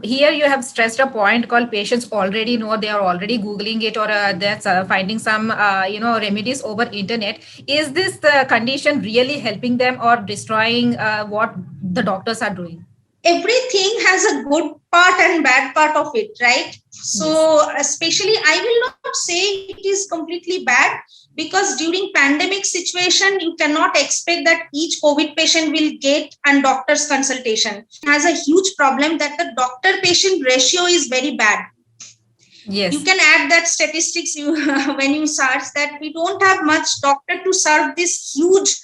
Here you have stressed a point called patients already know, they are already googling it, or they're finding some remedies over internet. Is this the condition really helping them or destroying what the doctors are doing? Everything has a good part and bad part of it, right? Yes. So especially I will not say it is completely bad, because during pandemic situation you cannot expect that each COVID patient will get and doctor's consultation. Has a huge problem that the doctor patient ratio is very bad. You Yes. can add that statistics you when you search that we don't have much doctor to serve this huge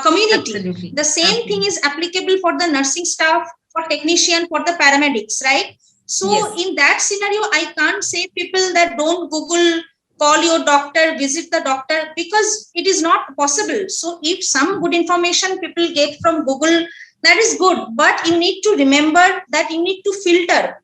community. Absolutely. The same thing Absolutely. is applicable for the nursing staff, for technician, for the paramedics, right? So Yes. in that scenario I can't say people that don't google, call your doctor, visit the doctor, because it is not possible. So if some good information people get from google, that is good, but you need to remember that you need to filter.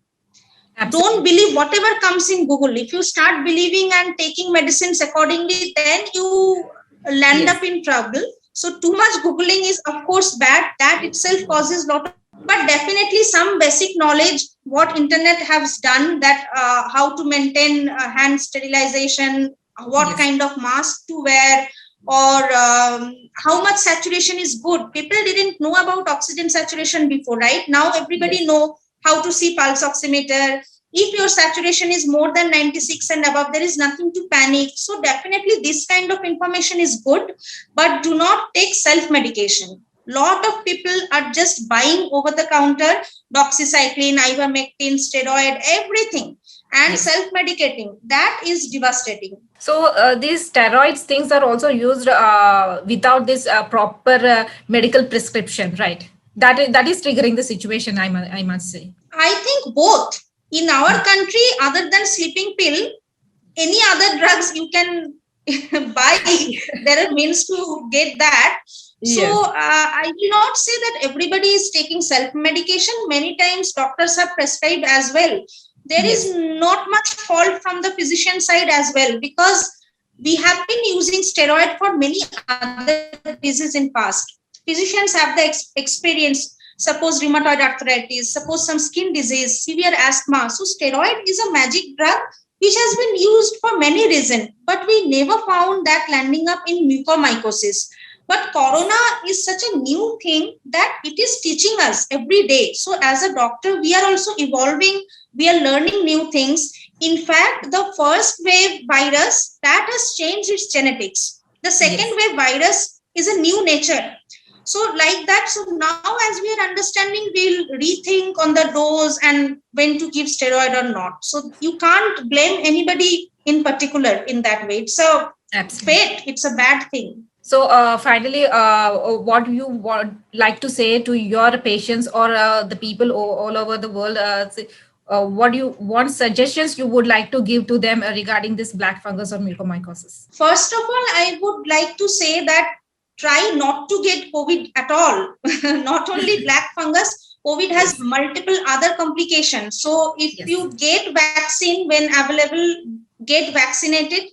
Don't Absolutely. believe whatever comes in google. If you start believing and taking medicines accordingly, then you land Yes. up in trouble. So too much googling is of course bad, that itself causes lot of, but definitely some basic knowledge what internet has done, that how to maintain hand sterilization, what Yes. kind of mask to wear, or how much saturation is good. People didn't know about oxygen saturation before, right? Now everybody Yes. know how to see pulse oximeter. If your saturation is more than 96 and above, there is nothing to panic. So definitely this kind of information is good, but do not take self medication. Lot of people are just buying over the counter doxycycline, ivermectin, steroid, everything, and Yes. self medicating. That is devastating. So these steroids things are also used without this proper medical prescription, right? That is triggering the situation. I must say. I think both. In our country, other than sleeping pill, any other drugs you can buy, there are means to get that. So Yes. I will not say that everybody is taking self medication. Many times doctors have prescribed as well. There is Yes. not much fault from the physician side as well, because we have been using steroid for many other diseases in past. Physicians have the experience. Suppose rheumatoid arthritis, suppose some skin disease, severe asthma. So steroid is a magic drug which has been used for many reasons, but we never found that landing up in mucormycosis. But corona is such a new thing that it is teaching us every day. So as a doctor, we are also evolving, we are learning new things. In fact, the first wave virus that has changed its genetics. The second Yes. wave virus is a new nature. So like that, so now as we are understanding, we'll rethink on the dose and when to give steroid or not. So you can't blame anybody in particular in that way. It's a Absolutely. fate, it's a bad thing. So finally, what you want like to say to your patients or the people all over the world? What do you want suggestions you would like to give to them regarding this black fungus or mucormycosis? First of all, I would like to say that try not to get COVID at all. Not only black fungus, COVID has Yes. multiple other complications. So if Yes. you get vaccine when available, get vaccinated.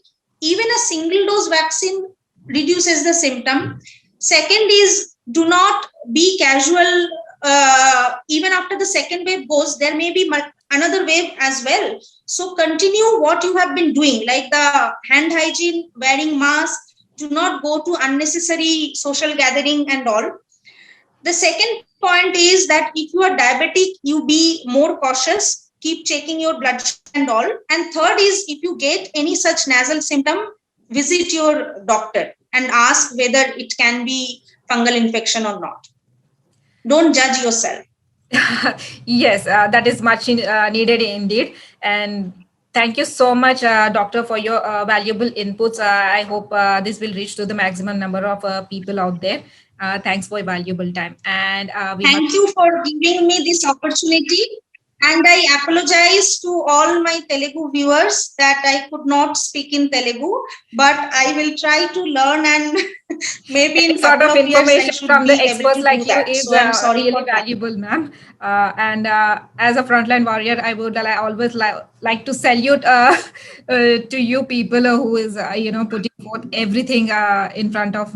Even a single dose vaccine reduces the symptom. Second is do not be casual. Even after the second wave goes, there may be another wave as well. So continue what you have been doing, like the hand hygiene, wearing mask, do not go to unnecessary social gathering and all. The second point is that if you are diabetic, you be more cautious, keep checking your blood sugar and all. And third is if you get any such nasal symptom, visit your doctor and ask whether it can be fungal infection or not. Don't judge yourself. Yes, that is much needed indeed. And thank you so much, Doctor, for your valuable inputs. I hope this will reach to the maximum number of people out there. Thanks for your valuable time. And we must. Thank you for giving me this opportunity. And I apologize to all my Telugu viewers that I could not speak in Telugu, but I will try to learn, and maybe in Any sort couple of of years I information should from be the able experts to do like you that. So is I'm sorry for really that. valuable, ma'am. And as a frontline warrior, I would always like to salute to you people who is putting forth everything in front of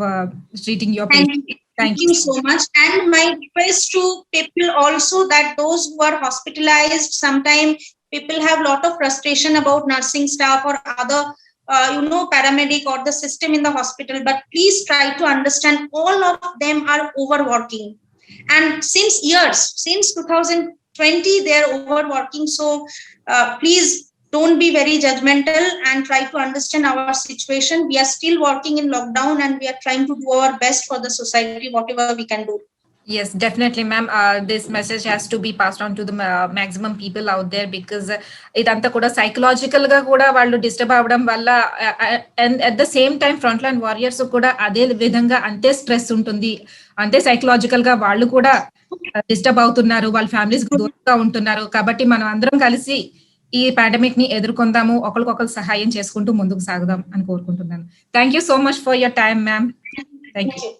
treating your Thank patients. you. Thank you so much. And my request to people also, that those who are hospitalized, sometimes people have a lot of frustration about nursing staff or other, paramedic or the system in the hospital. But please try to understand all of them are overworking. And since years, since 2020, they are overworking. So please don't be very judgmental and try to understand our situation. We are still working in lockdown and we are trying to do our best for the society, whatever we can do. Yes, definitely, ma'am. This message has to be passed on to the maximum people out there, because idantha kuda psychological ga kuda vallu disturb avadam valla, and at the same time frontline warriors kuda ade vidhanga ante stress untundi, ante psychological ga vallu kuda disturb అవుతున్నారు, వాళ్ళ families దూరంగా ఉంటున్నారు. కాబట్టి మనం అందరం కలిసి ఈ pandemic ని ఎదుర్కొందాము, ఒకరికొకరు సహాయం చేసుకుంటూ ముందుకు సాగుదాం అని కోరుకుంటున్నాను. Thank you so much for your time, ma'am. Thank you.